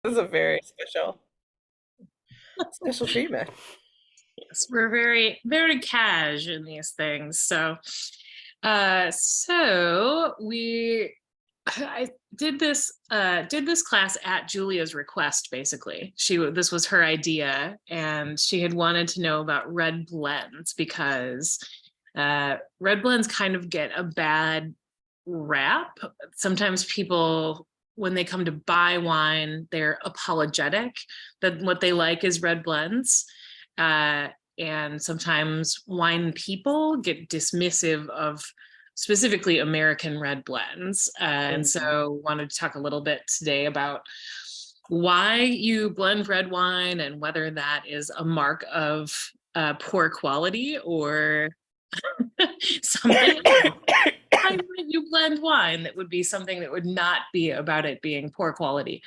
This is a very special treatment. Yes, we're very, very cash in these things. So I did this class at Julia's request. Basically, this was her idea, and she had wanted to know about red blends because red blends kind of get a bad rap. Sometimes people, when they come to buy wine, they're apologetic that what they like is red blends. Uh, and sometimes wine people get dismissive of specifically American red blends. And Mhm. so wanted to talk a little bit today about why you blend red wine and whether that is a mark of poor quality or something else. Why would you blend wine? That would be something that would not be about it being poor quality.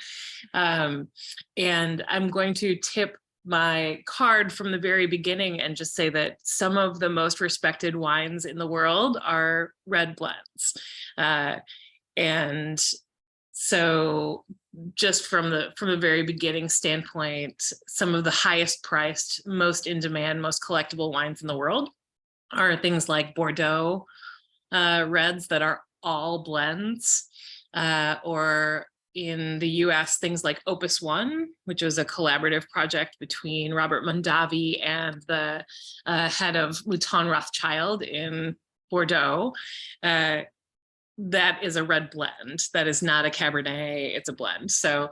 Um, and I'm going to tip my card from the very beginning and just say that some of the most respected wines in the world are red blends. Uh, and so just from the very beginning standpoint, some of the highest priced, most in demand, most collectible wines in the world are things like Bordeaux reds that are all blends, or in the US, things like Opus One, which was a collaborative project between Robert Mondavi and the head of Mouton Rothschild in Bordeaux. Uh, that is a red blend. That is not a Cabernet, it's a blend. So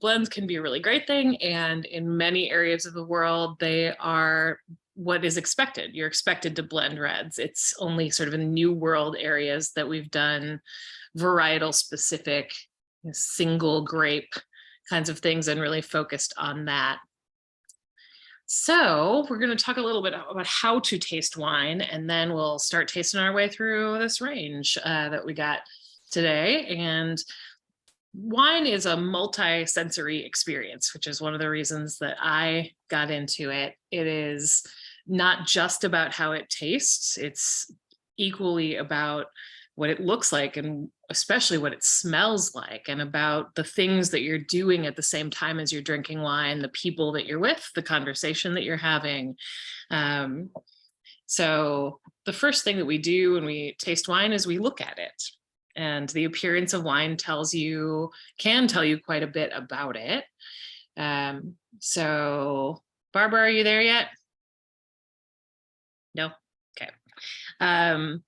blends can be a really great thing. And in many areas of the world, they are what is expected. You're expected to blend reds. It's only sort of in new world areas that we've done varietal specific, single grape kinds of things and really focused on that. So we're going to talk a little bit about how to taste wine, and then we'll start tasting our way through this range that we got today. And wine is a multi-sensory experience, which is one of the reasons that I got into it. It is not just about how it tastes, it's equally about what it looks like and especially what it smells like, and about the things that you're doing at the same time as you're drinking wine, the people that you're with, the conversation that you're having. Um, so the first thing that we do when we taste wine is we look at it. And the appearance of wine can tell you quite a bit about it. So Barbara, are you there yet? No? Okay. Um,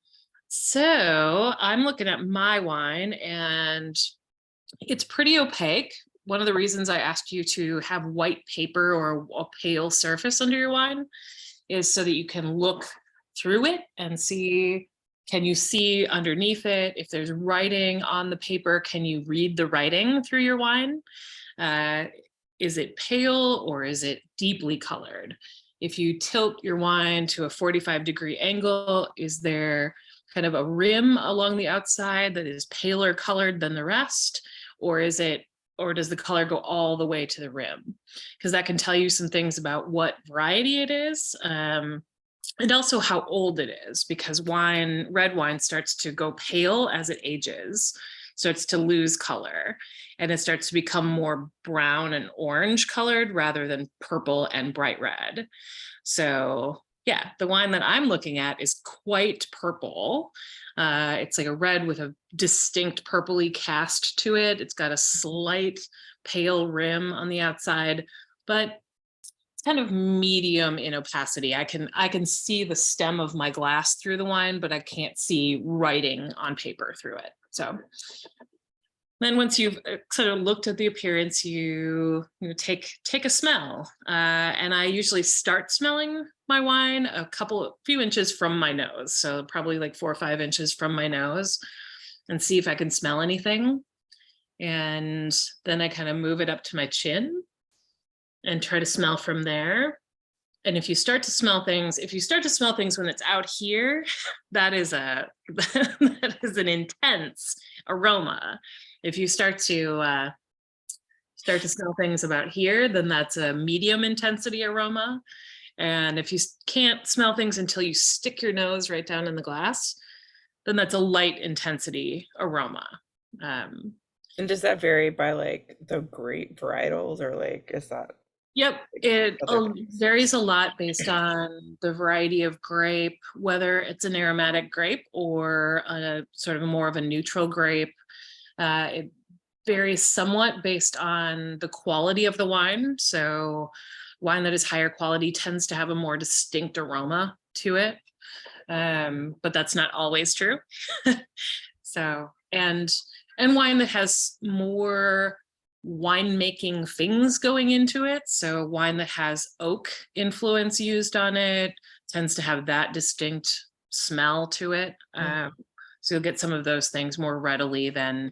so I'm looking at my wine and it's pretty opaque. One of the reasons I asked you to have white paper or a pale surface under your wine is so that you can look through it and see, can you see underneath it? If there's writing on the paper, can you read the writing through your wine? Uh, is it pale or is it deeply colored? If you tilt your wine to a 45-degree angle, is there kind of a rim along the outside that is paler colored than the rest? Or does the color go all the way to the rim? Because that can tell you some things about what variety it is, and also how old it is, because red wine starts to go pale as it ages, starts to lose color, and it starts to become more brown and orange colored rather than purple and bright red. So yeah, the wine that I'm looking at is quite purple. It's like a red with a distinct purpley cast to it. It's got a slight pale rim on the outside, but it's kind of medium in opacity. I can see the stem of my glass through the wine, but I can't see writing on paper through it. So then once you've sort of looked at the appearance, you take a smell. And I usually start smelling my wine a few inches from my nose. So probably like 4 or 5 inches from my nose, and see if I can smell anything. And then I kind of move it up to my chin and try to smell from there. And if you start to smell things when it's out here, that is that is an intense aroma. If you start to smell things about here, then that's a medium intensity aroma. And if you can't smell things until you stick your nose right down in the glass, then that's a light intensity aroma. Um, And does that vary by like the grape varietals or like is that Yep, like it other things? varies a lot based on the variety of grape, whether it's an aromatic grape or a sort of more of a neutral grape. It varies somewhat based on the quality of the wine. So, wine that is higher quality tends to have a more distinct aroma to it, but that's not always true. So, and wine that has more winemaking things going into it. So wine that has oak influence used on it tends to have that distinct smell to it. So you'll get some of those things more readily than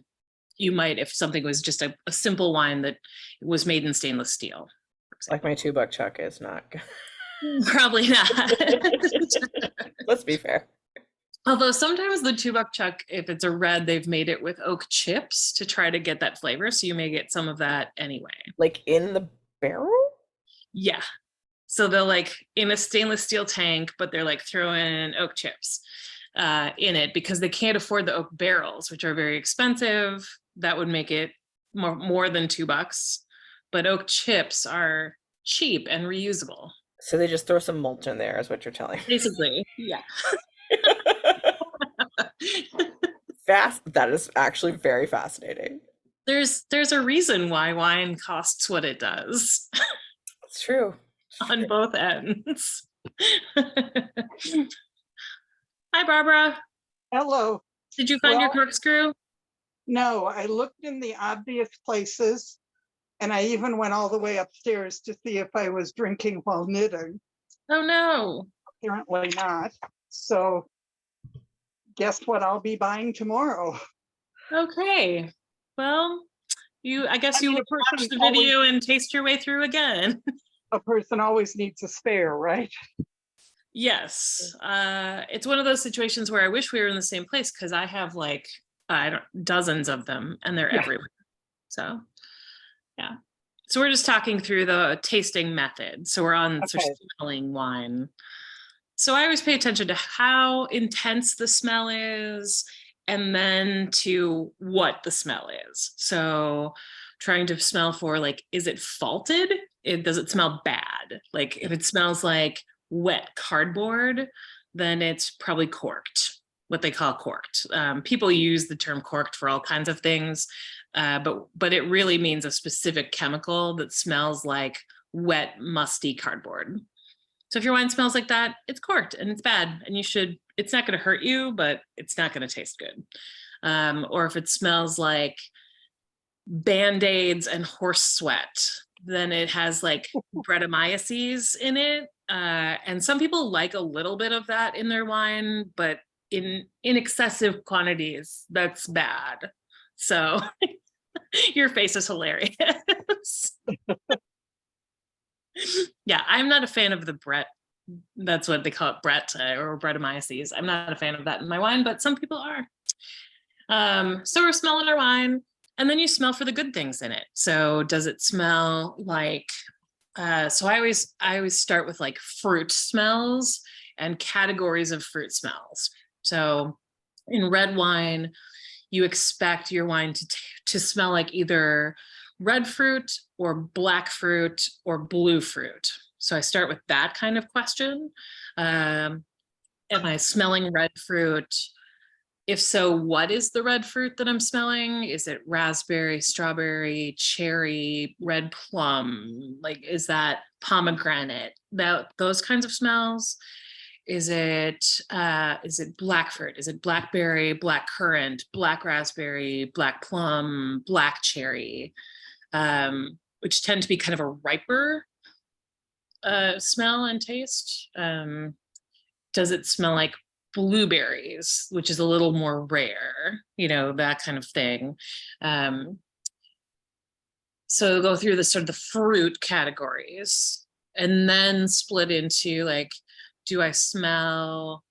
you might if something was just a simple wine that was made in stainless steel, for Like my example. $2 chuck is not. Probably not. Let's be fair. Although sometimes the two-buck chuck, if it's a red, they've made it with oak chips to try to get that flavor. So you may get some of that anyway. Like in the barrel? Yeah. So they'll like in a stainless steel tank, but they're like throwing oak chips in it because they can't afford the oak barrels, which are very expensive. That would make it more than $2. But oak chips are cheap and reusable. So they just throw some mulch in there, is what you're telling Basically, yeah. me. That is actually very fascinating. There's a reason why wine costs what it does It's true. It's on true. both ends. Hi, Barbara. Hello. Did you find your Well, corkscrew? no, I looked in the obvious places and I even went all the way upstairs to see if I was drinking while knitting. Oh no. Apparently not. So, guess what I'll be buying tomorrow? Okay. Well, I guess I you mean, will watch the video and taste your way through again. a person always needs a spare, right? Yes. It's one of those situations where I wish we were in the same place because I have like I don't dozens of them and they're Yeah. everywhere. So yeah. So we're just talking through the tasting method. So we're on sort of Okay. smelling wine. So I always pay attention to how intense the smell is and then to what the smell is. So trying to smell for like, is it faulted? Does it smell bad? Like if it smells like wet cardboard, then it's probably corked, what they call corked. People use the term corked for all kinds of things, but it really means a specific chemical that smells like wet, musty cardboard. So if your wine smells like that, it's corked and it's bad, and it's not going to hurt you, but it's not going to taste good. Or if it smells like Band-Aids and horse sweat, then it has like Brettanomyces in it. And some people like a little bit of that in their wine, but in excessive quantities, that's bad. So your face is hilarious. Yeah, I'm not a fan of the Brett. That's what they call it, Brett or Brettanomyces. I'm not a fan of that in my wine, but some people are. So we're smelling our wine, and then you smell for the good things in it. So does it smell like? So I always start with like fruit smells and categories of fruit smells. So in red wine, you expect your wine to smell like either red fruit or black fruit or blue fruit. So I start with that kind of question. Am I smelling red fruit? If so, what is the red fruit that I'm smelling? Is it raspberry, strawberry, cherry, red plum? Like, is that pomegranate? Those kinds of smells? Is it black fruit? Is it blackberry, black currant, black raspberry, black plum, black cherry? Which tend to be kind of a riper smell and taste. Does it smell like blueberries, which is a little more rare, that kind of thing. So go through the sort of the fruit categories and then split into like, do I smell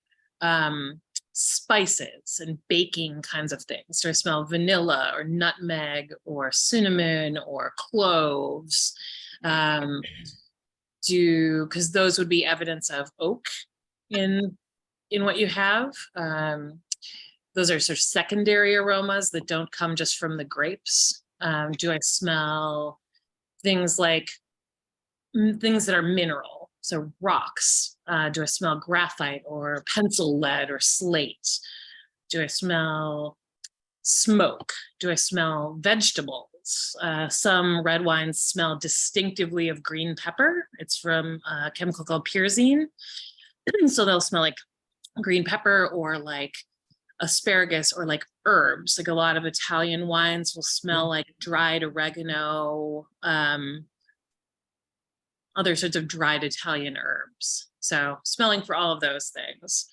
spices and baking kinds of things? Do I smell vanilla or nutmeg or cinnamon or cloves? Because those would be evidence of oak in what you have. those are sort of secondary aromas that don't come just from the grapes? Do I smell things like things that are mineral, so rocks? Do I smell graphite or pencil lead or slate? Do I smell smoke? Do I smell vegetables? Some red wines smell distinctively of green pepper. It's from a chemical called pyrazine. So they'll smell like green pepper or like asparagus or like herbs. Like a lot of Italian wines will smell like dried oregano, other sorts of dried Italian herbs. So smelling for all of those things.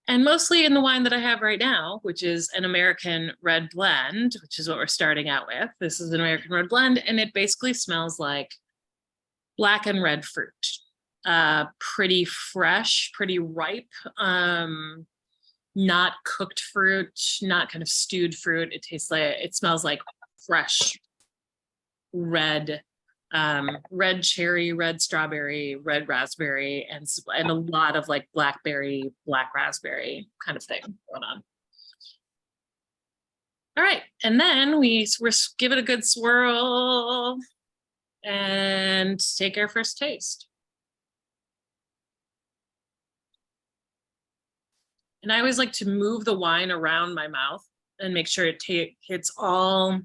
And mostly in the wine that I have right now, which is an American red blend, which is what we're starting out with. This is an American red blend, and it basically smells like black and red fruit. Pretty fresh, pretty ripe, not cooked fruit, not kind of stewed fruit. It smells like fresh red, red cherry, red strawberry, red raspberry, and a lot of like blackberry, black raspberry kind of thing going on. All right, and then we give it a good swirl and take our first taste. And I always like to move the wine around my mouth and make sure it hits all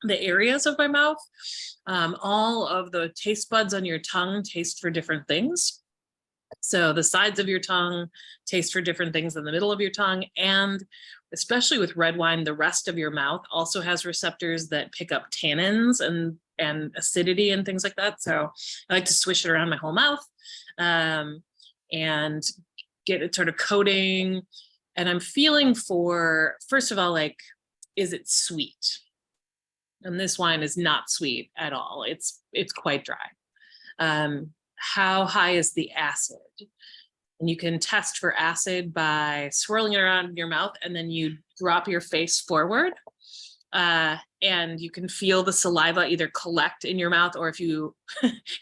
the areas of my mouth. All of the taste buds on your tongue taste for different things. So the sides of your tongue taste for different things than the middle of your tongue. And especially with red wine, the rest of your mouth also has receptors that pick up tannins and acidity and things like that. So I like to swish it around my whole mouth and get it sort of coating. And I'm feeling for, first of all, like, is it sweet? And this wine is not sweet at all. It's quite dry. How high is the acid? And you can test for acid by swirling it around in your mouth, and then you drop your face forward. And you can feel the saliva either collect in your mouth, or if you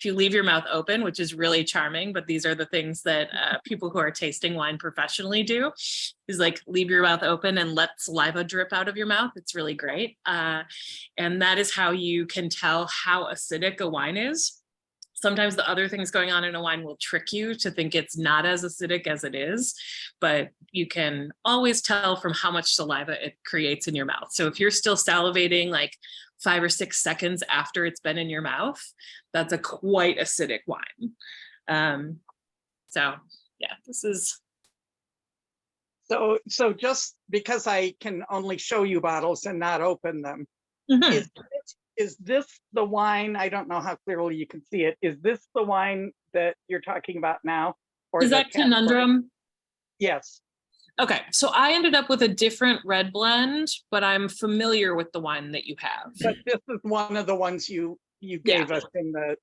leave your mouth open, which is really charming, but these are the things that people who are tasting wine professionally do, is like leave your mouth open and let saliva drip out of your mouth. It's really great. And that is how you can tell how acidic a wine is. Sometimes the other things going on in a wine will trick you to think it's not as acidic as it is, but you can always tell from how much saliva it creates in your mouth. So if you're still salivating like 5 or 6 seconds after it's been in your mouth, that's a quite acidic wine. So yeah, this is. So just because I can only show you bottles and not open them, is this the wine? I don't know how clearly you can see it. Is this the wine that you're talking about now? Or is that Conundrum? Yes. Okay, so I ended up with a different red blend, but I'm familiar with the wine that you have. But this is one of the ones you gave us in the,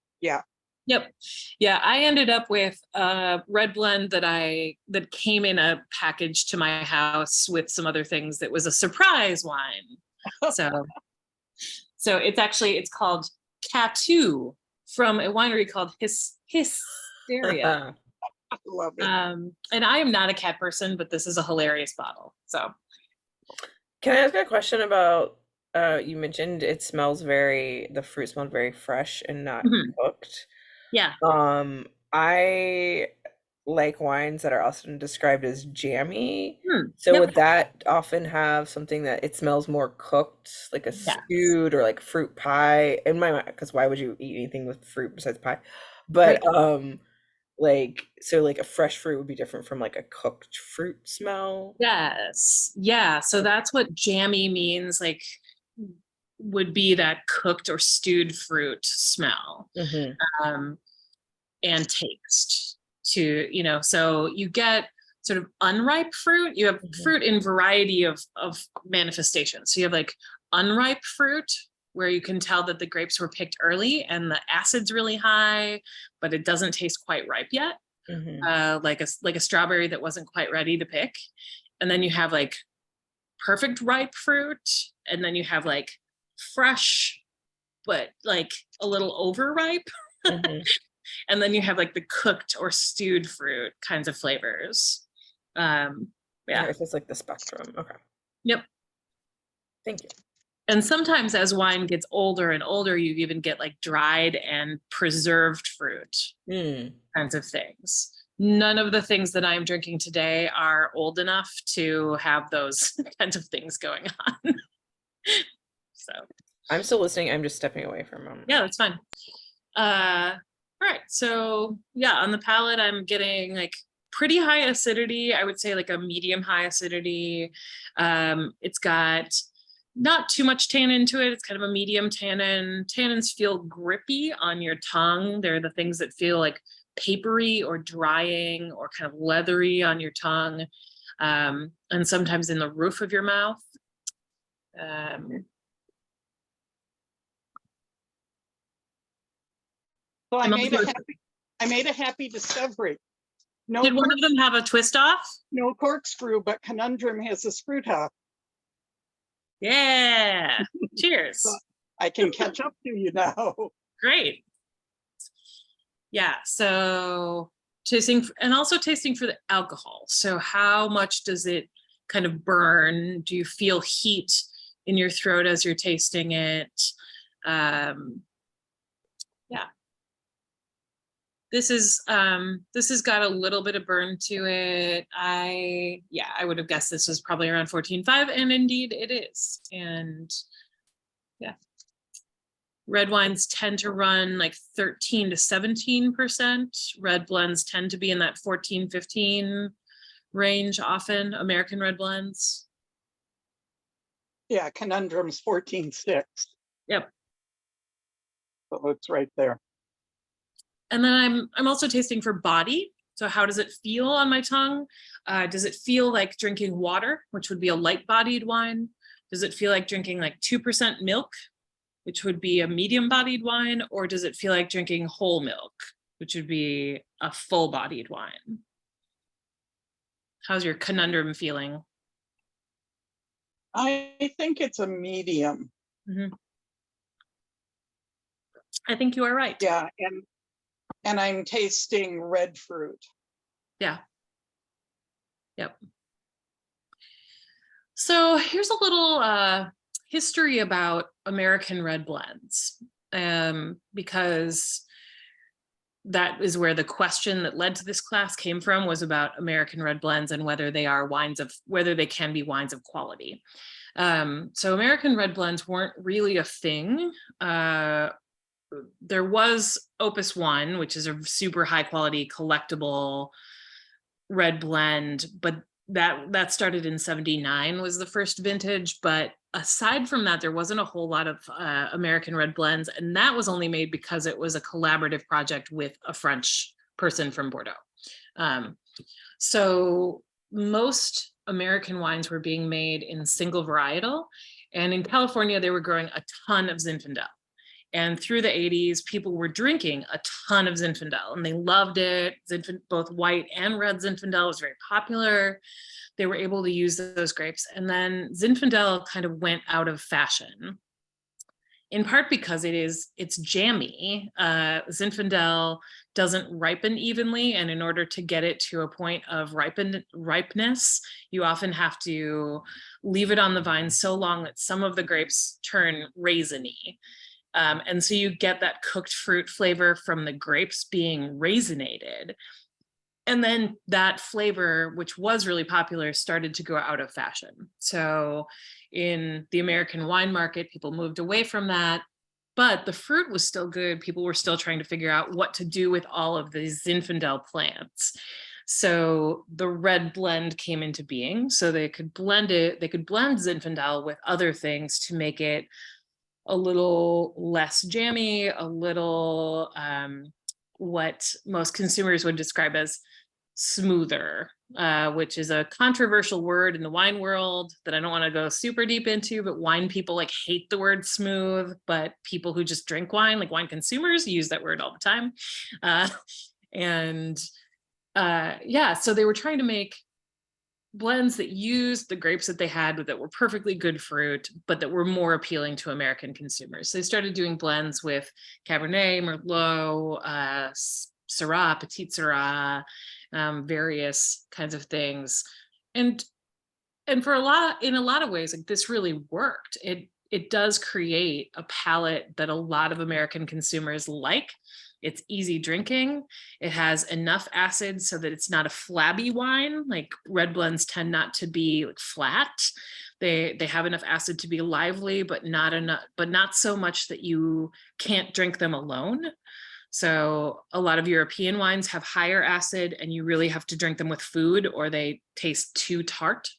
Yep. Yeah, I ended up with a red blend that came in a package to my house with some other things that was a surprise wine. So it's called Catu from a winery called Hysteria. I love it. And I am not a cat person, but this is a hilarious bottle. So can I ask a question about, you mentioned the fruit smelled very fresh and not cooked. Yeah. I like wines that are often described as jammy. So would that often have something that it smells more cooked, like a stewed or like fruit pie in my mind? Because why would you eat anything with fruit besides pie? But like a fresh fruit would be different from like a cooked fruit smell. Yes. Yeah. So that's what jammy means. Like, would be that cooked or stewed fruit smell and taste to, so you get sort of unripe fruit. You have fruit in variety of manifestations. So you have like unripe fruit where you can tell that the grapes were picked early and the acid's really high, but it doesn't taste quite ripe yet. Like a strawberry that wasn't quite ready to pick. And then you have like perfect ripe fruit. And then you have like fresh, but like a little overripe. And then you have like the cooked or stewed fruit kinds of flavors. Yeah. Okay, so it's like the spectrum. Okay. Yep. Thank you. And sometimes as wine gets older and older, you even get like dried and preserved fruit kinds of things. None of the things that I'm drinking today are old enough to have those kinds of things going on. So I'm still listening. I'm just stepping away for a moment. yeah, that's fine. All right. So yeah, on the palate, I'm getting like pretty high acidity. I would say like a medium high acidity. It's got not too much tannin to it. It's kind of a medium tannin. Tannins feel grippy on your tongue. They're the things that feel like papery or drying or kind of leathery on your tongue, and sometimes in the roof of your mouth. So I made a happy discovery. No, did one of them have a twist off? No corkscrew, but Conundrum has a screw top. Yeah. Cheers. So I can catch up to you now. Great. Yeah. So tasting and also tasting for the alcohol. So how much does it kind of burn? Do you feel heat in your throat as you're tasting it? Yeah. This has got a little bit of burn to it. I would have guessed this was probably around 14.5, and indeed it is. And yeah, red wines tend to run like 13 to 17%. Red blends tend to be in that 14, 15 range often, American red blends. Yeah, Conundrum's 14.6. Yep. So it's right there. And then I'm also tasting for body. So how does it feel on my tongue? Does it feel like drinking water, which would be a light-bodied wine? Does it feel like drinking like 2% milk, which would be a medium-bodied wine? Or does it feel like drinking whole milk, which would be a full-bodied wine? How's your Conundrum feeling? I think it's a medium. Mm-hmm. I think you are right. Yeah, and I'm tasting red fruit. Yeah. Yep. So here's a little history about American red blends, because that is where the question that led to this class came from, was about American red blends and whether they can be wines of quality. So American red blends weren't really a thing. There was Opus One, which is a super high quality collectible red blend, but that started in 79 was the first vintage. But aside from that, there wasn't a whole lot of American red blends, and that was only made because it was a collaborative project with a French person from Bordeaux. So most American wines were being made in single varietal, and in California they were growing a ton of Zinfandel. And through the 80s, people were drinking a ton of Zinfandel and they loved it. Both white and red Zinfandel was very popular. They were able to use those grapes. And then Zinfandel kind of went out of fashion, in part because it's jammy. Zinfandel doesn't ripen evenly. And in order to get it to a point of ripeness, you often have to leave it on the vine so long that some of the grapes turn raisiny. And so you get that cooked fruit flavor from the grapes being raisinated. And then that flavor, which was really popular, started to go out of fashion. So in the American wine market, people moved away from that, but the fruit was still good. People were still trying to figure out what to do with all of these Zinfandel plants. So the red blend came into being. So they could blend Zinfandel with other things to make it a little less jammy, a little what most consumers would describe as smoother, which is a controversial word in the wine world that I don't want to go super deep into, but wine people like hate the word smooth, but people who just drink wine, like wine consumers, use that word all the time. So they were trying to make blends that used the grapes that they had that were perfectly good fruit, but that were more appealing to American consumers. So they started doing blends with Cabernet, Merlot, Syrah, Petite Syrah, various kinds of things. And in a lot of ways, like this really worked. It does create a palate that a lot of American consumers like. It's easy drinking. It has enough acid so that it's not a flabby wine. Like red blends tend not to be like flat. They have enough acid to be lively, but not so much that you can't drink them alone. So a lot of European wines have higher acid, and you really have to drink them with food or they taste too tart.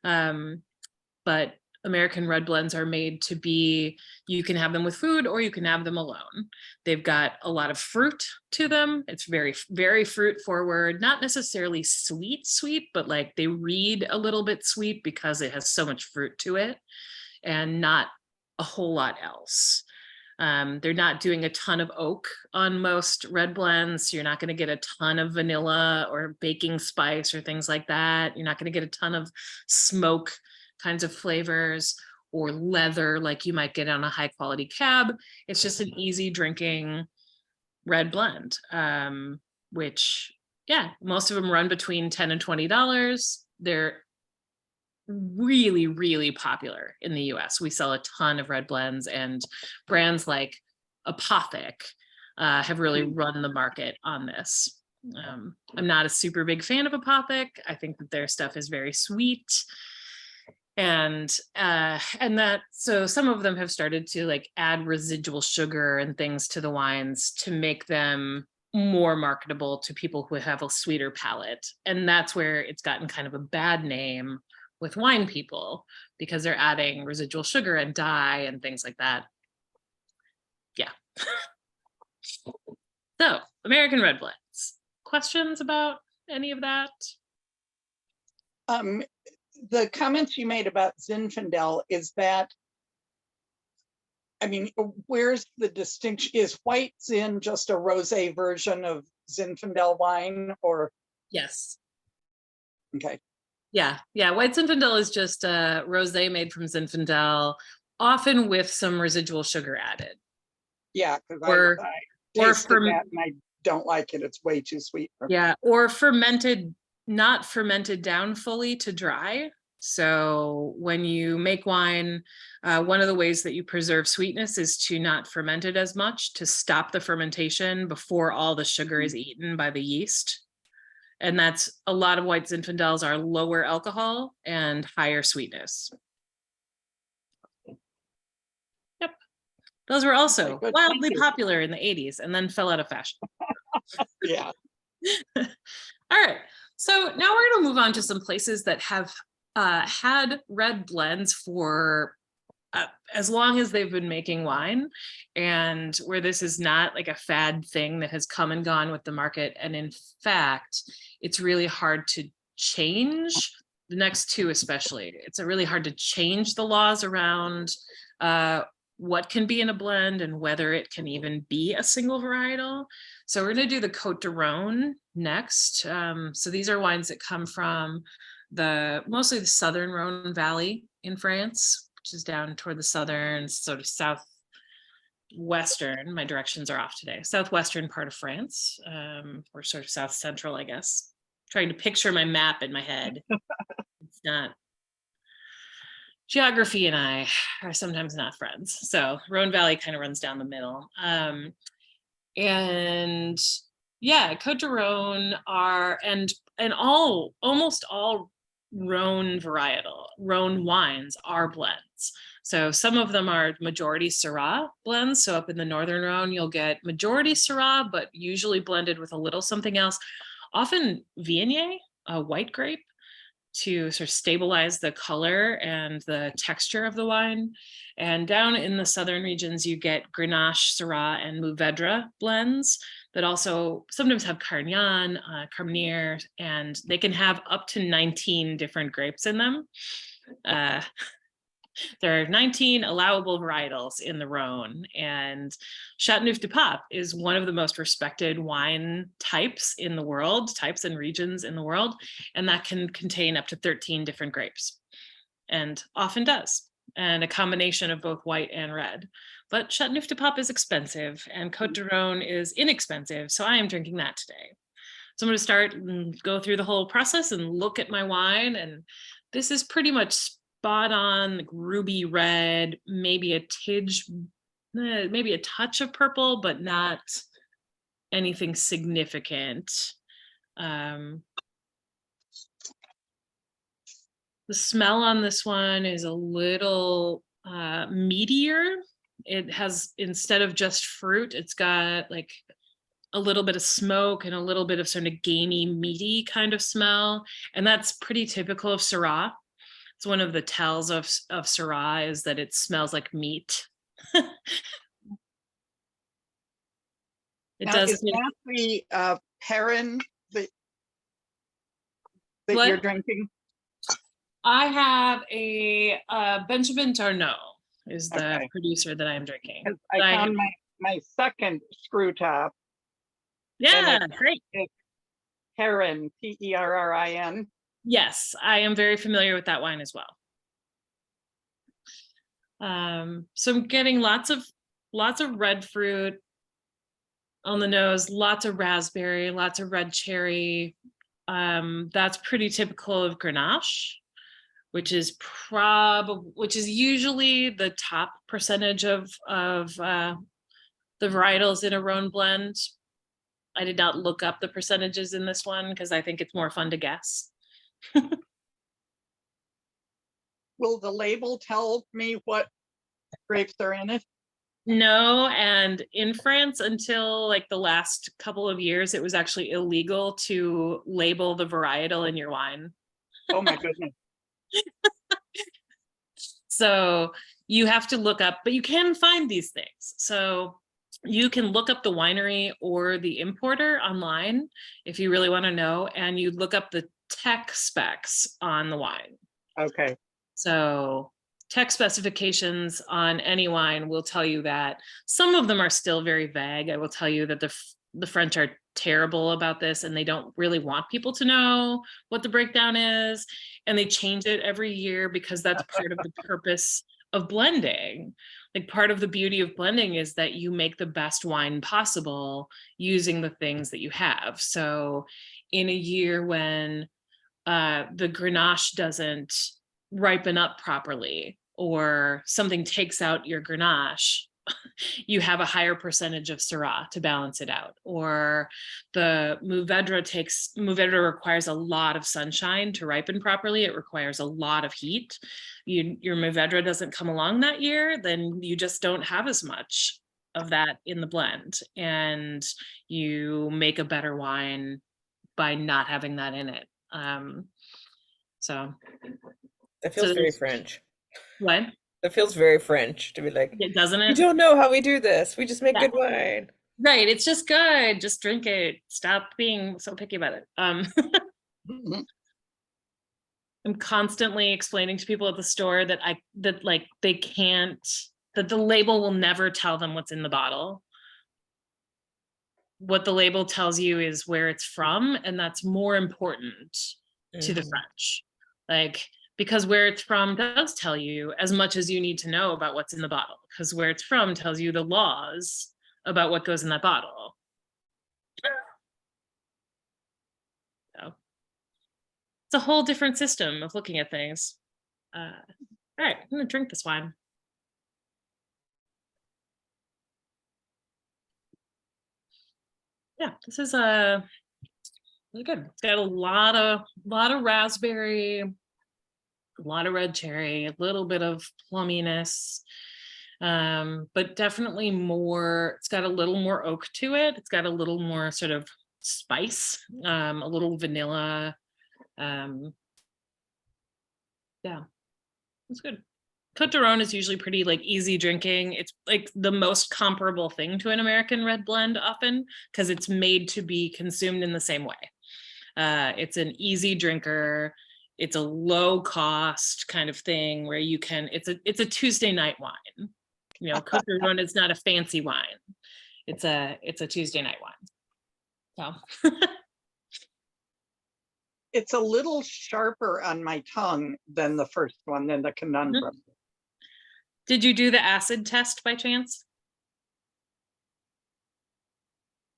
But American red blends are made to be, you can have them with food or you can have them alone. They've got a lot of fruit to them. It's very, very fruit forward, not necessarily sweet, but like they read a little bit sweet because it has so much fruit to it and not a whole lot else. They're not doing a ton of oak on most red blends. So you're not going to get a ton of vanilla or baking spice or things like that. You're not going to get a ton of smoke kinds of flavors or leather like you might get on a high quality cab. It's just an easy drinking red blend, which, yeah, most of them run between $10 and $20. They're really, really popular in the US. We sell a ton of red blends, and brands like Apothic have really run the market on this. I'm not a super big fan of Apothic. I think that their stuff is very sweet. And that, so some of them have started to like add residual sugar and things to the wines to make them more marketable to people who have a sweeter palate. And that's where it's gotten kind of a bad name with wine people, because they're adding residual sugar and dye and things like that. Yeah. So American red blends. Questions about any of that? The comments you made about Zinfandel, is that, I mean, where's the distinction? Is white Zin just a rosé version of Zinfandel wine, or? Yes. Okay. Yeah. White Zinfandel is just a rosé made from Zinfandel, often with some residual sugar added. Yeah, because I tasted that and I don't like it. It's way too sweet for me. Yeah, or fermented, not fermented down fully to dry. So when you make wine, one of the ways that you preserve sweetness is to not ferment it as much, to stop the fermentation before all the sugar is eaten by the yeast. And that's, a lot of white Zinfandels are lower alcohol and higher sweetness. Yep. Those were also wildly popular in the 80s and then fell out of fashion. Yeah. All right. So now we're going to move on to some places that have had red blends for as long as they've been making wine, and where this is not like a fad thing that has come and gone with the market. And in fact, it's really hard to change, the next two especially. It's really hard to change the laws around what can be in a blend and whether it can even be a single varietal. So we're going to do the Côtes du Rhône next. So these are wines that come from mostly the southern Rhone Valley in France, which is down toward the southern, sort of southwestern, my directions are off today, southwestern part of France, or sort of south central, I guess. Trying to picture my map in my head. It's not, geography and I are sometimes not friends. So Rhone Valley kind of runs down the middle. And yeah, Côtes du Rhône are, and almost all Rhone wines are blends. So some of them are majority Syrah blends. So up in the northern Rhone, you'll get majority Syrah, but usually blended with a little something else, often Viognier, a white grape, to sort of stabilize the color and the texture of the wine. And down in the southern regions, you get Grenache, Syrah, and Mourvedre blends that also sometimes have Carignan, Carmenere, and they can have up to 19 different grapes in them. There are 19 allowable varietals in the Rhone, and Châteauneuf-du-Pape is one of the most respected wine types in the world, types and regions in the world, and that can contain up to 13 different grapes, and often does, and a combination of both white and red. But Châteauneuf-du-Pape is expensive, and Côtes du Rhône is inexpensive, so I am drinking that today. So I'm going to start and go through the whole process and look at my wine and This is pretty much spot on, like ruby red, maybe a tinge, maybe a touch of purple, but not anything significant. The smell on this one is a little meatier. It has, instead of just fruit, it's got like a little bit of smoke and a little bit of sort of gamey, meaty kind of smell. And that's pretty typical of Syrah. It's one of the tells of Syrah is that it smells like meat. It now, does. is that the Perrin that What? you're drinking? I have a Benjamin Darnot is the producer that I'm drinking. I found my second screw top. Yeah, great. It's Perrin, Perrin. Yes, I am very familiar with that wine as well. So I'm getting lots of red fruit on the nose, lots of raspberry, lots of red cherry. That's pretty typical of Grenache, which is usually the top percentage of the varietals in a Rhone blend. I did not look up the percentages in this one because I think it's more fun to guess. Will the label tell me what grapes are in it? No, and in France, until like the last couple of years, it was actually illegal to label the varietal in your wine. Oh my goodness. So you have to look up, but you can find these things. So you can look up the winery or the importer online if you really want to know, and you look up the tech specs on the wine. Okay. So tech specifications on any wine will tell you that. Some of them are still very vague. I will tell you that the French are terrible about this, and they don't really want people to know what the breakdown is, and they change it every year because that's part of the purpose of blending. Like, part of the beauty of blending is that you make the best wine possible using the things that you have. So in a year when the Grenache doesn't ripen up properly, or something takes out your Grenache, you have a higher percentage of Syrah to balance it out. Or the Mourvedre requires a lot of sunshine to ripen properly. It requires a lot of heat. Your Mourvedre doesn't come along that year, then you just don't have as much of that in the blend, and you make a better wine by not having that in it. So that feels very French. What? That feels very French to be like, doesn't it? You don't know how we do this. We just make good wine. Right. It's just good. Just drink it. Stop being so picky about it. Mm-hmm. I'm constantly explaining to people at the store that they can't, that the label will never tell them what's in the bottle. What the label tells you is where it's from, and that's more important to the French. Like, because where it's from does tell you as much as you need to know about what's in the bottle, because where it's from tells you the laws about what goes in that bottle. So it's a whole different system of looking at things. All right, I'm gonna drink this wine. Yeah, this is really good. It's got a lot of raspberry, a lot of red cherry, a little bit of plumminess, but definitely more. It's got a little more oak to it. It's got a little more sort of spice, a little vanilla. Yeah, it's good. Côtes du Rhône is usually pretty like easy drinking. It's like the most comparable thing to an American red blend often, because it's made to be consumed in the same way. It's an easy drinker. It's a low cost kind of thing where you can, it's a Tuesday night wine. You know, Côtes du Rhône is not a fancy wine. It's a Tuesday night wine. So it's a little sharper on my tongue than the first one, than the Conundrum. Mm-hmm. Did you do the acid test by chance?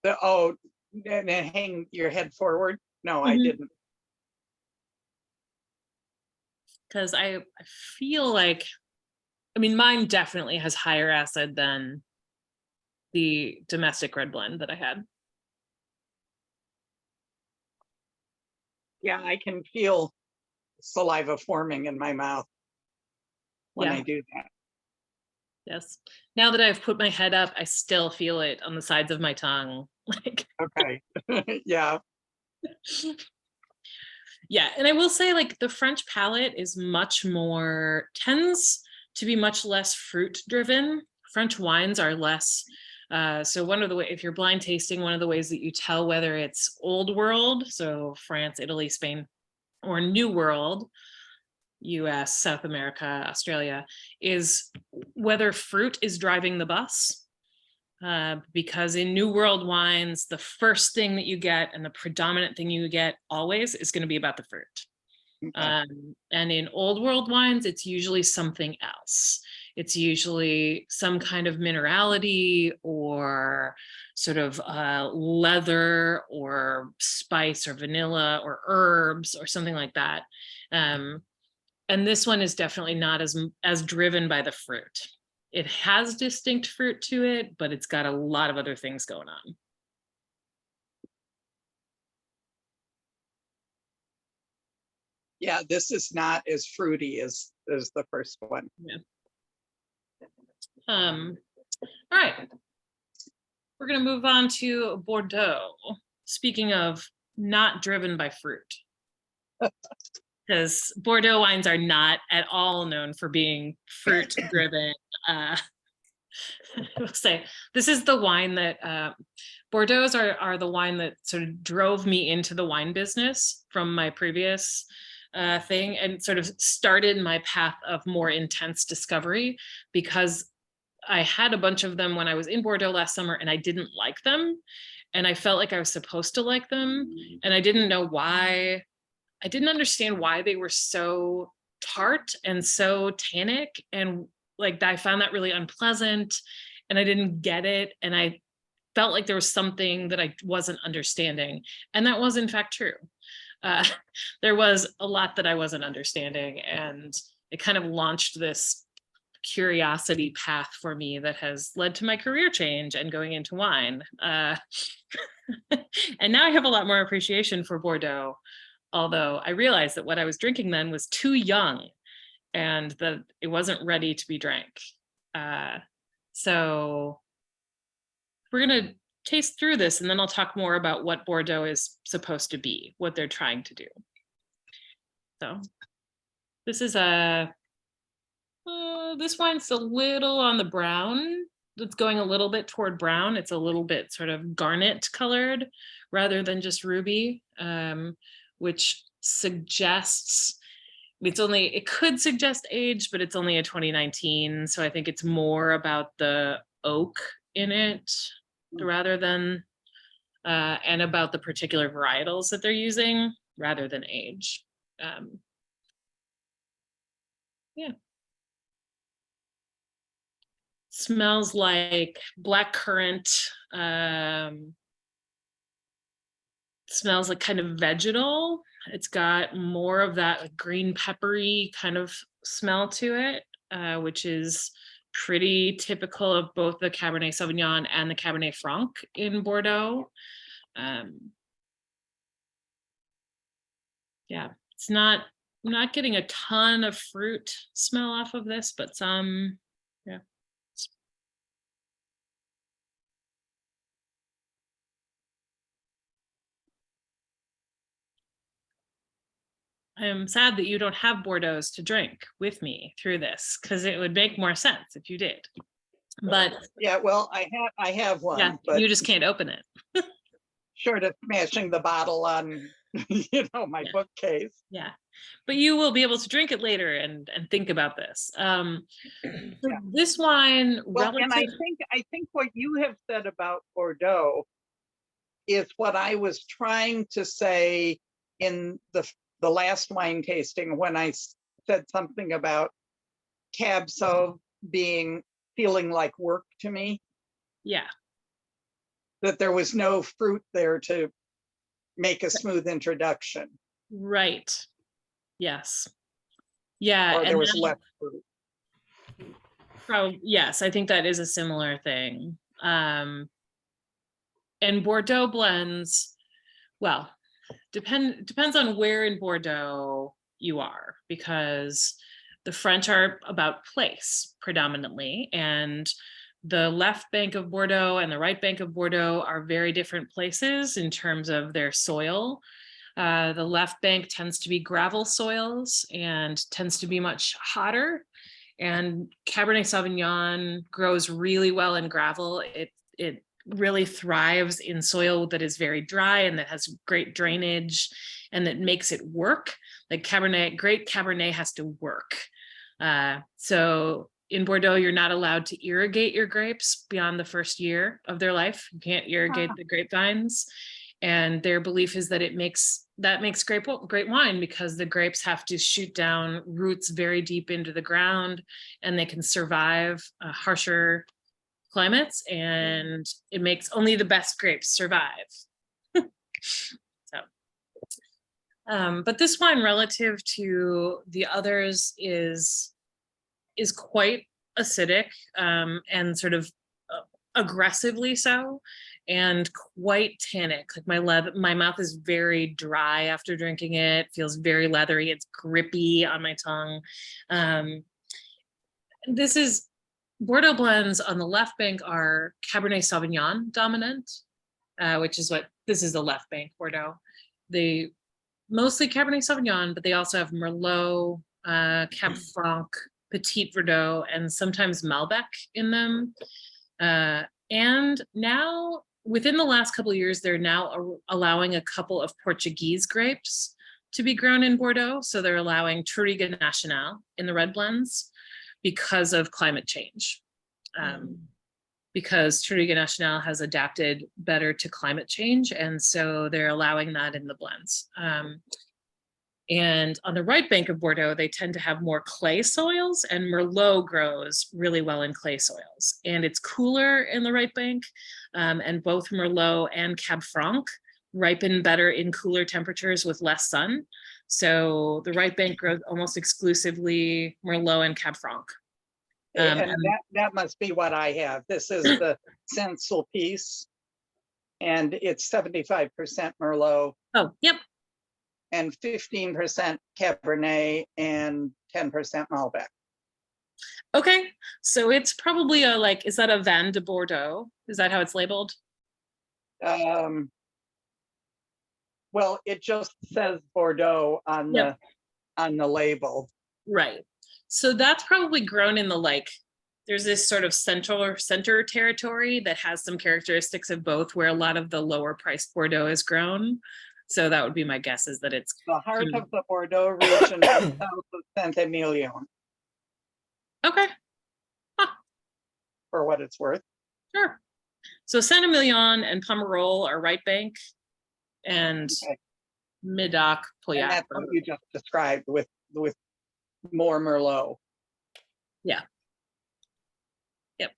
And hang your head forward? No, I didn't. because I feel like, I mean, mine definitely has higher acid than the domestic red blend that I had. Yeah, I can feel saliva forming in my mouth when I do that. Yes. Now that I've put my head up, I still feel it on the sides of my tongue. Like, okay. Yeah. Yeah. And I will say, like, the French palate is tends to be much less fruit driven. French wines are less. So one of the ways, if you're blind tasting, one of the ways that you tell whether it's old world, so France, Italy, Spain, or new world, US, South America, Australia, is whether fruit is driving the bus. Because in New World wines, the first thing that you get and the predominant thing you get always is going to be about the fruit. Okay. And in Old World wines, it's usually something else. It's usually some kind of minerality or sort of leather or spice or vanilla or herbs or something like that. And this one is definitely not as driven by the fruit. It has distinct fruit to it, but it's got a lot of other things going on. Yeah, this is not as fruity as the first one. Yeah. All right. We're going to move on to Bordeaux. Speaking of not driven by fruit, because Bordeaux wines are not at all known for being fruit driven. I will say this is the wine that Bordeaux's are the wine that sort of drove me into the wine business from my previous thing, and sort of started my path of more intense discovery, because I had a bunch of them when I was in Bordeaux last summer and I didn't like them. And I felt like I was supposed to like them. And I didn't know why. I didn't understand why they were so tart and so tannic. And like, I found that really unpleasant and I didn't get it. And I felt like there was something that I wasn't understanding. And that was in fact true. There was a lot that I wasn't understanding, and it kind of launched this curiosity path for me that has led to my career change and going into wine. And now I have a lot more appreciation for Bordeaux, although I realized that what I was drinking then was too young and that it wasn't ready to be drank. So we're going to taste through this, and then I'll talk more about what Bordeaux is supposed to be, what they're trying to do. So this is this wine's a little on the brown. It's going a little bit toward brown. It's a little bit sort of garnet colored rather than just ruby, which suggests it could suggest age, but it's only a 2019. So I think it's more about the oak in it rather than, and about the particular varietals that they're using rather than age. Yeah. Smells like black currant. Smells like kind of vegetal. It's got more of that green peppery kind of smell to it, which is pretty typical of both the Cabernet Sauvignon and the Cabernet Franc in Bordeaux. Yeah, it's not, I'm not getting a ton of fruit smell off of this, but some, yeah. I am sad that you don't have Bordeaux to drink with me through this, because it would make more sense if you did. But yeah, well, I have one, yeah, but you just can't open it. Short of smashing the bottle on, my bookcase. Yeah, but you will be able to drink it later and think about this. This wine, well, and I think what you have said about Bordeaux is what I was trying to say in the last wine tasting when I said something about Cab Sauv feeling like work to me. Yeah. That there was no fruit there to make a smooth introduction. Right. Yes. Yeah. Or there was less fruit. Probably, yes, I think that is a similar thing. And Bordeaux blends, well, depends on where in Bordeaux you are, because the French are about place predominantly, and the left bank of Bordeaux and the right bank of Bordeaux are very different places in terms of their soil. The left bank tends to be gravel soils and tends to be much hotter. And Cabernet Sauvignon grows really well in gravel. It really thrives in soil that is very dry and that has great drainage and that makes it work. Like great Cabernet has to work. So in Bordeaux, you're not allowed to irrigate your grapes beyond the first year of their life. You can't irrigate the grapevines. And their belief is that makes great wine, because the grapes have to shoot down roots very deep into the ground, and they can survive harsher climates, and it makes only the best grapes survive. So, but this wine, relative to the others, is quite acidic, and sort of aggressively so, and quite tannic. Like my mouth is very dry after drinking it. Feels very leathery. It's grippy on my tongue. This is Bordeaux blends on the left bank are Cabernet Sauvignon dominant, which is what this is, the left bank Bordeaux. They mostly Cabernet Sauvignon, but they also have Merlot, Cab Franc, Petit Verdot, and sometimes Malbec in them. And now, within the last couple of years, they're now allowing a couple of Portuguese grapes to be grown in Bordeaux. So they're allowing Touriga Nacional in the red blends because of climate change. Because Touriga Nacional has adapted better to climate change. And so they're allowing that in the blends. And on the right bank of Bordeaux, they tend to have more clay soils, and Merlot grows really well in clay soils. And it's cooler in the right bank, and both Merlot and Cab Franc ripen better in cooler temperatures with less sun. So the right bank grows almost exclusively Merlot and Cab Franc. And that must be what I have. This is the Saint-Sulpice, and it's 75% Merlot. Oh, yep. And 15% Cabernet and 10% Malbec. Okay, so it's probably is that a Vin de Bordeaux? Is that how it's labeled? Well, it just says Bordeaux on the label. Right. So that's probably grown in there's this sort of center territory that has some characteristics of both, where a lot of the lower priced Bordeaux is grown. So that would be my guess, is that it's the heart of the Bordeaux region south of Saint-Emilion. Okay. Huh. For what it's worth. Sure. So Saint-Emilion and Pomerol are right bank, and Medoc, Pauillac. And that's what you just described with more Merlot. Yeah. Yep.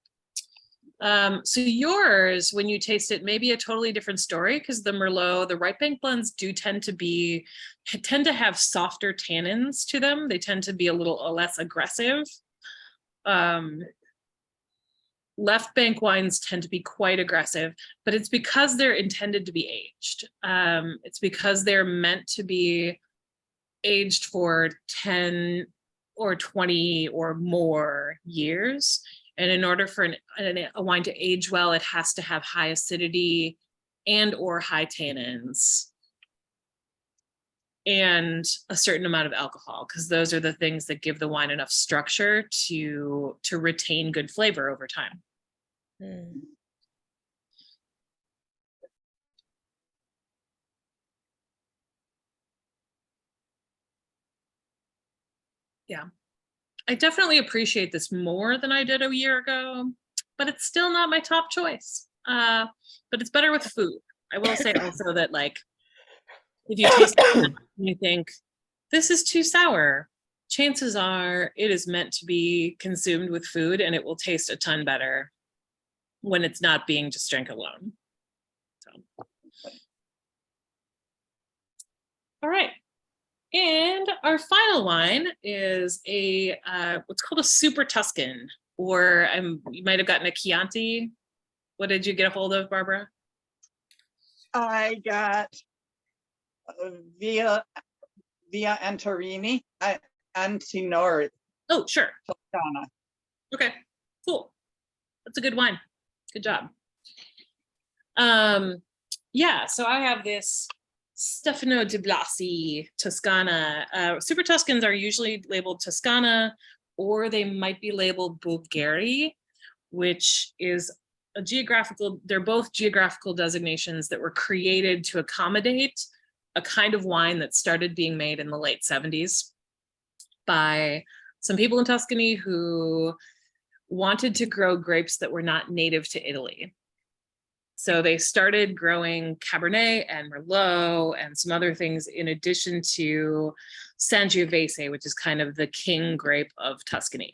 So yours, when you taste it, may be a totally different story, because the Merlot, the right bank blends do tend to have softer tannins to them. They tend to be a little less aggressive. Left bank wines tend to be quite aggressive, but it's because they're intended to be aged. It's because they're meant to be aged for 10 or 20 or more years. And in order for a wine to age well, it has to have high acidity and or high tannins and a certain amount of alcohol, because those are the things that give the wine enough structure to retain good flavor over time. Yeah, I definitely appreciate this more than I did a year ago, but it's still not my top choice. But it's better with food. I will say also that, if you taste it and you think this is too sour, chances are it is meant to be consumed with food, and it will taste a ton better when it's not being just drank alone. So, all right. And our final wine is a what's called a Super Tuscan, or you might have gotten a Chianti. What did you get a hold of, Barbara? I got via Antorini, Antinori. Oh, sure. Toscana. Okay, cool. That's a good wine. Good job. Yeah, so I have this Stefano di Blasi Toscana. Super Tuscans are usually labeled Toscana, or they might be labeled Bulgari, which is a geographical, they're both geographical designations that were created to accommodate a kind of wine that started being made in the late 70s by some people in Tuscany who wanted to grow grapes that were not native to Italy. So they started growing Cabernet and Merlot and some other things in addition to Sangiovese, which is kind of the king grape of Tuscany.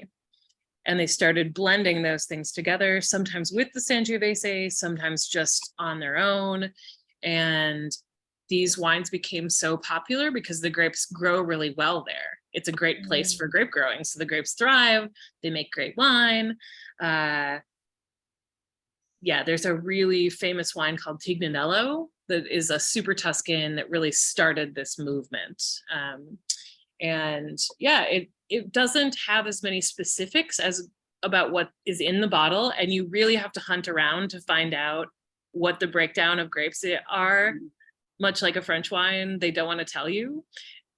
And they started blending those things together, sometimes with the Sangiovese, sometimes just on their own. And these wines became so popular because the grapes grow really well there. It's a great place for grape growing. So the grapes thrive, they make great wine. Yeah, there's a really famous wine called Tignanello that is a Super Tuscan that really started this movement. And yeah, it doesn't have as many specifics as about what is in the bottle, and you really have to hunt around to find out what the breakdown of grapes are. Much like a French wine, they don't want to tell you.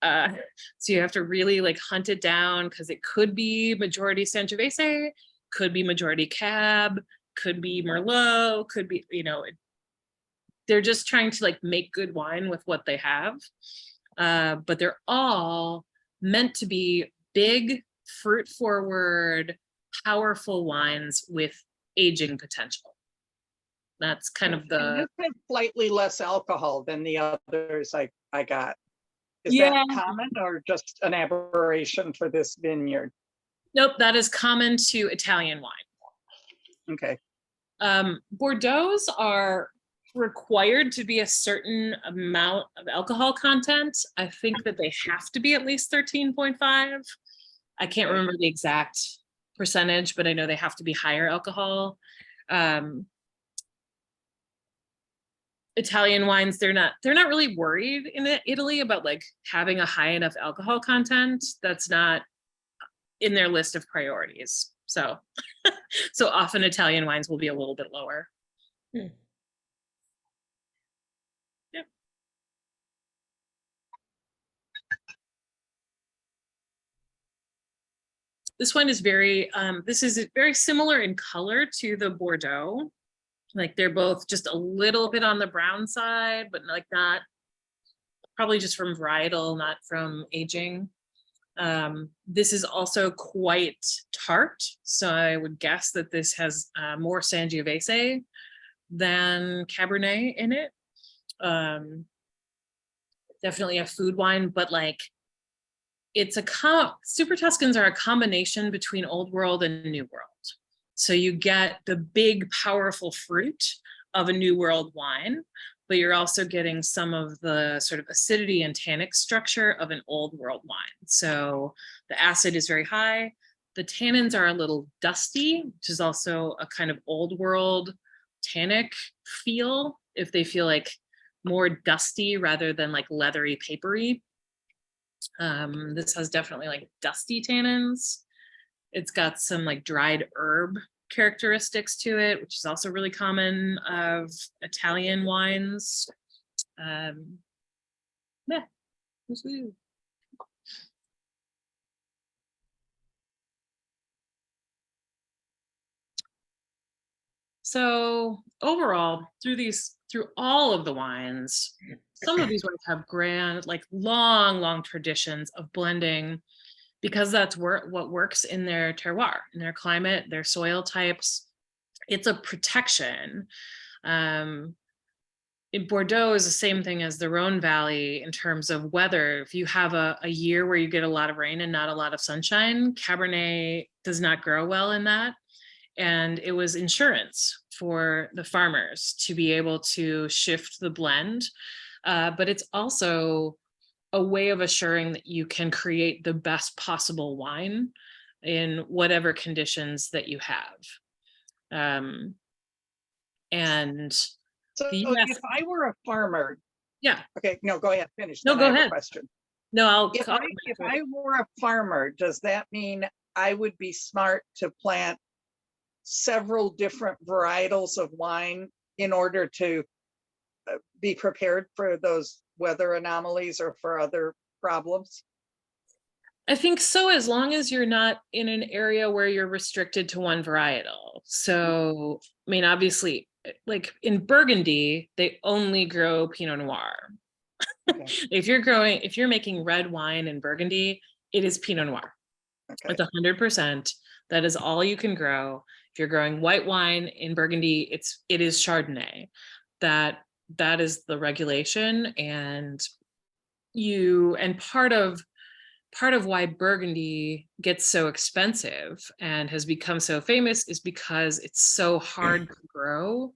So you have to really like hunt it down, because it could be majority Sangiovese, could be majority Cab, could be Merlot, could be, you know, they're just trying to like make good wine with what they have. But they're all meant to be big, fruit forward, powerful wines with aging potential. That's kind of the... This has slightly less alcohol than the others I got. Is Yeah. that common or just an aberration for this vineyard? Nope, that is common to Italian wine. Okay. Bordeaux are required to be a certain amount of alcohol content. I think that they have to be at least 13.5. I can't remember the exact percentage, but I know they have to be higher alcohol. Italian wines, they're not really worried in Italy about like having a high enough alcohol content. That's not in their list of priorities. So, so often Italian wines will be a little bit lower. Yeah. This one is very, this is very similar in color to the Bordeaux. Like they're both just a little bit on the brown side, but like not, probably just from varietal, not from aging. This is also quite tart, so I would guess that this has more Sangiovese than Cabernet in it. Definitely a food wine, but like it's Super Tuscans are a combination between Old World and New World. So you get the big, powerful fruit of a New World wine, but you're also getting some of the sort of acidity and tannic structure of an Old World wine. So the acid is very high. The tannins are a little dusty, which is also a kind of Old World tannic feel, if they feel like more dusty rather than like leathery, papery. This has definitely like dusty tannins. It's got some like dried herb characteristics to it, which is also really common of Italian wines. Yeah. So overall, through all of the wines, some of these wines have grand, like long traditions of blending, because that's what works in their terroir, in their climate, their soil types. It's a protection. In Bordeaux is the same thing as the Rhone Valley in terms of weather. If you have a year where you get a lot of rain and not a lot of sunshine, Cabernet does not grow well in that. And it was insurance for the farmers to be able to shift the blend. But it's also a way of assuring that you can create the best possible wine in whatever conditions that you have. And so the US, if I were a farmer, yeah. Okay, no, go ahead, finish. No, Then go I have ahead. a question. No, If I were a farmer, does that mean I would be smart to plant several different varietals of wine in order to be prepared for those weather anomalies or for other problems? I think so, as long as you're not in an area where you're restricted to one varietal. So, I mean, obviously, like in Burgundy, they only grow Pinot Noir. Okay. If you're making red wine in Burgundy, it is Pinot Noir. Okay. It's 100%. That is all you can grow. If you're growing white wine in Burgundy, it is Chardonnay. That is the regulation, and part of why Burgundy gets so expensive and has become so famous is because it's so hard to grow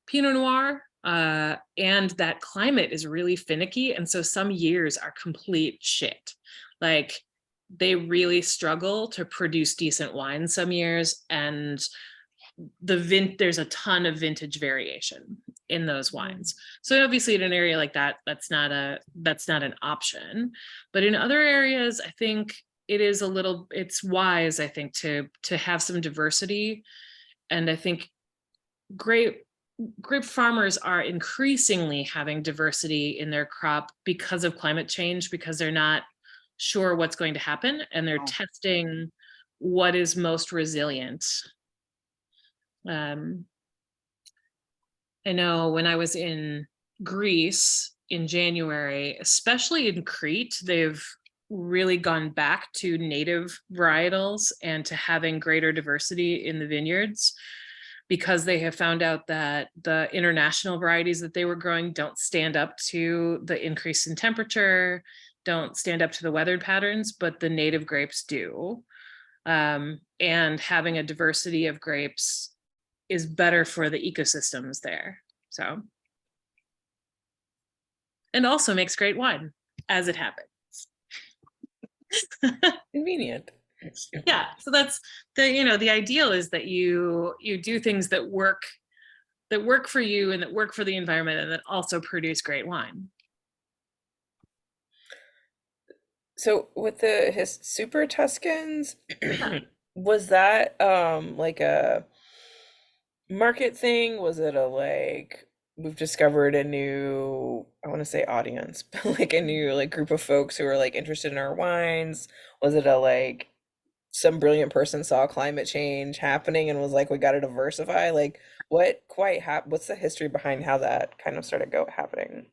Pinot Noir. And that climate is really finicky. And so some years are complete shit. Like they really struggle to produce decent wine some years. And there's a ton of vintage variation in those wines. So obviously in an area like that, that's not an option. But in other areas, I think it's wise, I think, to have some diversity. And I think grape farmers are increasingly having diversity in their crop because of climate change, because they're not sure what's going to happen and they're testing what is most resilient. I know when I was in Greece in January, especially in Crete, they've really gone back to native varietals and to having greater diversity in the vineyards, because they have found out that the international varieties that they were growing don't stand up to the increase in temperature, don't stand up to the weather patterns, but the native grapes do. And having a diversity of grapes is better for the ecosystems there. So, and also makes great wine, as it happens. Convenient. Yeah, so that's the ideal is that you do things that work for you and that work for the environment and that also produce great wine. So with his Super Tuscans, was that like a market thing? Was it a like we've discovered a new, I want to say audience, but like a new like group of folks who are like interested in our wines? Was it a like some brilliant person saw climate change happening and was like, we got to diversify? Like what's the history behind how that kind of started happening?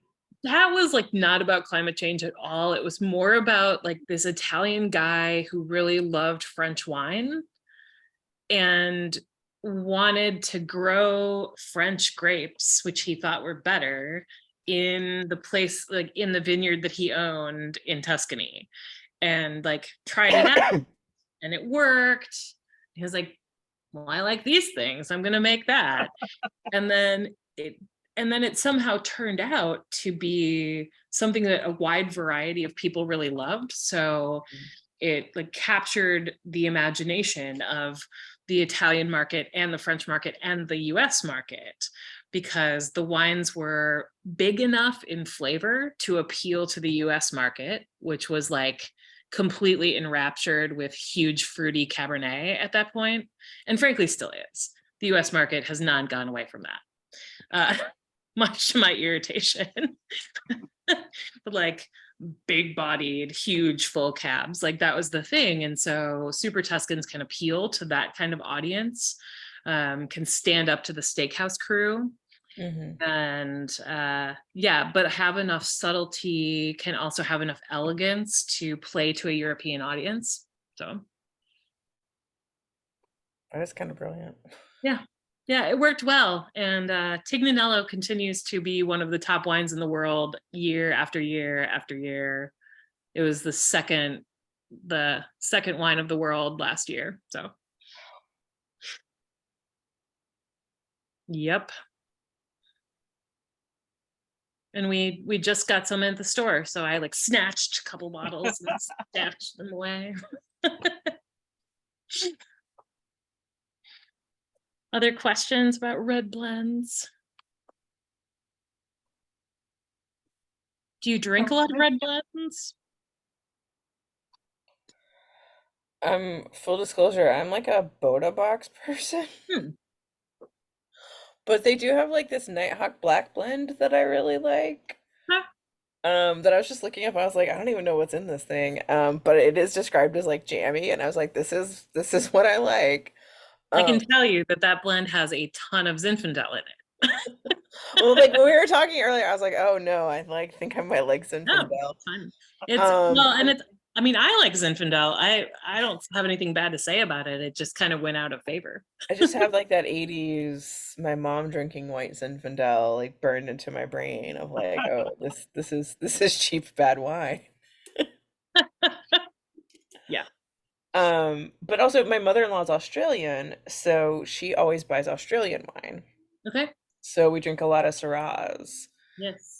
That was like not about climate change at all. It was more about like this Italian guy who really loved French wine and wanted to grow French grapes, which he thought were better, in the place, like in the vineyard that he owned in Tuscany, and like tried it out and it worked. He was like, well, I like these things, I'm gonna make that. And then it somehow turned out to be something that a wide variety of people really loved. So it like captured the imagination of the Italian market and the French market and the US market, because the wines were big enough in flavor to appeal to the US market, which was like completely enraptured with huge fruity Cabernet at that point, and frankly still is. The US market has not gone away from that, much to my irritation. But like big bodied, huge full cabs, like that was the thing. And so Super Tuscans can appeal to that kind of audience, can stand up to the steakhouse crew. And but have enough subtlety, can also have enough elegance to play to a European audience. So that is kind of brilliant. Yeah, it worked well. And Tignanello continues to be one of the top wines in the world year after year after year. It was the second wine of the world last year. So yep. And we just got some at the store, so I like snatched a couple bottles and stashed them away. Other questions about red blends? Do you drink a lot of red blends? Full disclosure, I'm like a Boda box person. But they do have like this Nighthawk Black blend that I really like. Huh. That I was just looking up. I was like, I don't even know what's in this thing. But it is described as like jammy, and I was like, this is what I like. I can tell you that blend has a ton of Zinfandel in it. Well, like when we were talking earlier, I was like, oh no, I like think I might like Zinfandel. No, it's fine. It's well, and it's. I mean, I like Zinfandel. I don't have anything bad to say about it. It just kind of went out of favor. I just have like that 80s my mom drinking white Zinfandel like burned into my brain of like, oh, this is cheap bad wine. Yeah. But also my mother-in-law is Australian, so she always buys Australian wine. Okay. So we drink a lot of Syrahs. Yes.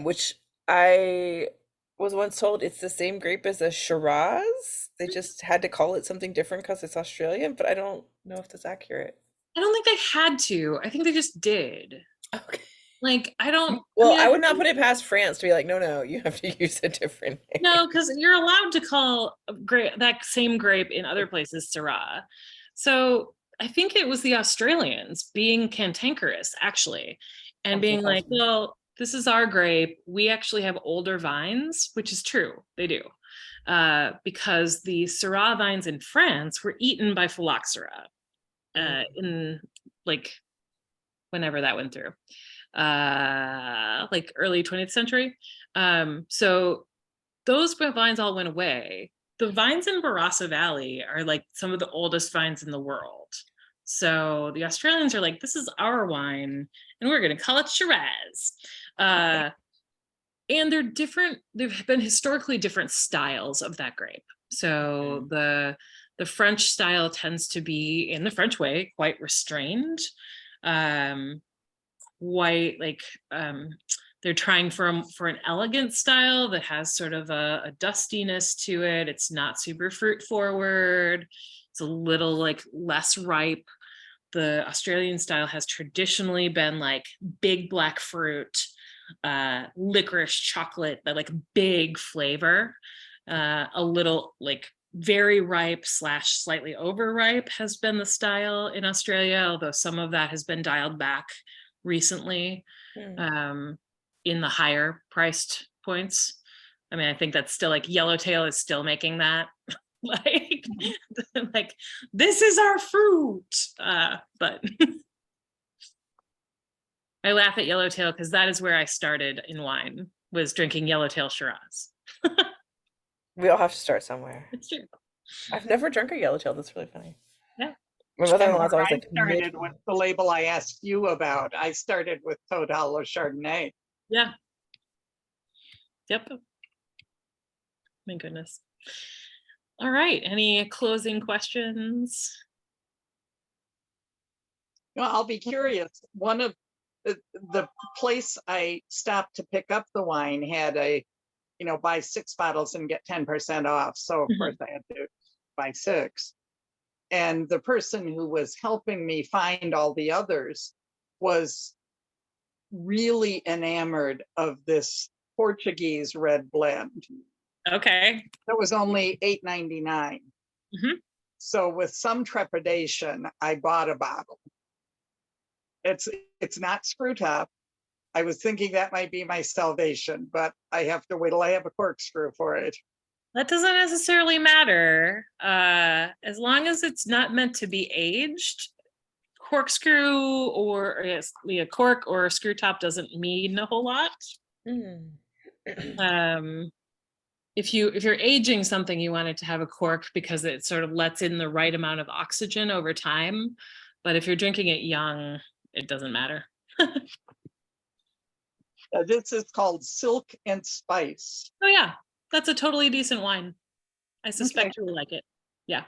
Which I was once told it's the same grape as a Shiraz. They just had to call it something different because it's Australian, but I don't know if that's accurate. I don't think they had to. I think they just did. Okay. Like, I don't. Well, I would not put it past France to be like, no, you have to use a different name. No, because you're allowed to call that same grape in other places Syrah. So I think it was the Australians being cantankerous, actually, and being like, well, this is our grape. We actually have older vines, which is true. They do. Because the Syrah vines in France were eaten by phylloxera in like whenever that went through. Like early 20th century. So those vines all went away. The vines in Barossa Valley are like some of the oldest vines in the world. So the Australians are like, this is our wine, and we're going to call it Shiraz. And they're different. There've been historically different styles of that grape. So the French style tends to be, in the French way, quite restrained. White, like they're trying for an elegant style that has sort of a dustiness to it. It's not super fruit forward. It's a little like less ripe. The Australian style has traditionally been like big black fruit, licorice, chocolate, that like big flavor. A little like very ripe / slightly overripe has been the style in Australia, although some of that has been dialed back recently in the higher priced points. I mean, I think that's still like Yellowtail is still making that like like this is our fruit, but I laugh at Yellowtail because that is where I started in wine, was drinking Yellowtail Shiraz. We all have to start somewhere. It's true. I've never drunk a Yellowtail. That's really funny. Yeah. My mother-in-law's always I like, started with the label I asked you about. I started with Toad Hollow Chardonnay. Yeah. Yep. My goodness. All right. Any closing questions? Well, I'll be curious. One of the place I stopped to pick up the wine had a, buy 6 bottles and get 10% off. So of course I had to buy 6. And the person who was helping me find all the others was really enamored of this Portuguese red blend. Okay. It was only $8.99. So with some trepidation, I bought a bottle. It's not screw top. I was thinking that might be my salvation, but I have to wait till I have a corkscrew for it. That doesn't necessarily matter. As long as it's not meant to be aged, corkscrew or a cork or a screw top doesn't mean a whole lot. If you're aging something, you want it to have a cork because it sort of lets in the right amount of oxygen over time. But if you're drinking it young, it doesn't matter. This is called Silk and Spice. Oh yeah, that's a totally decent wine. I suspect you'll like it. Yeah.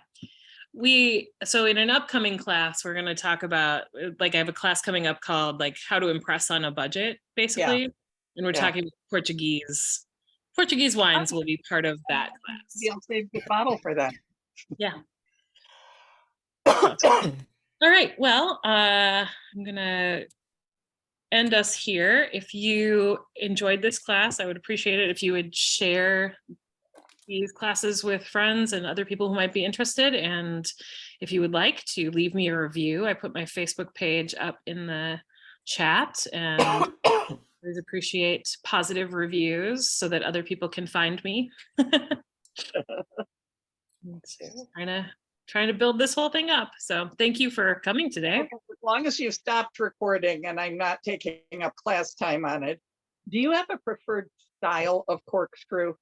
So in an upcoming class, we're going to talk about, like, I have a class coming up called like how to impress on a budget, basically. And we're talking Portuguese. Portuguese wines will be part of that class. I'll save the bottle for that. Yeah. All right. Well, I'm gonna end us here. If you enjoyed this class, I would appreciate it if you would share these classes with friends and other people who might be interested. And if you would like to leave me a review, I put my Facebook page up in the chat, and always appreciate positive reviews so that other people can find me. Trying to build this whole thing up. So thank you for coming today. Okay, as long as you've stopped recording and I'm not taking up class time on it, do you have a preferred style of corkscrew?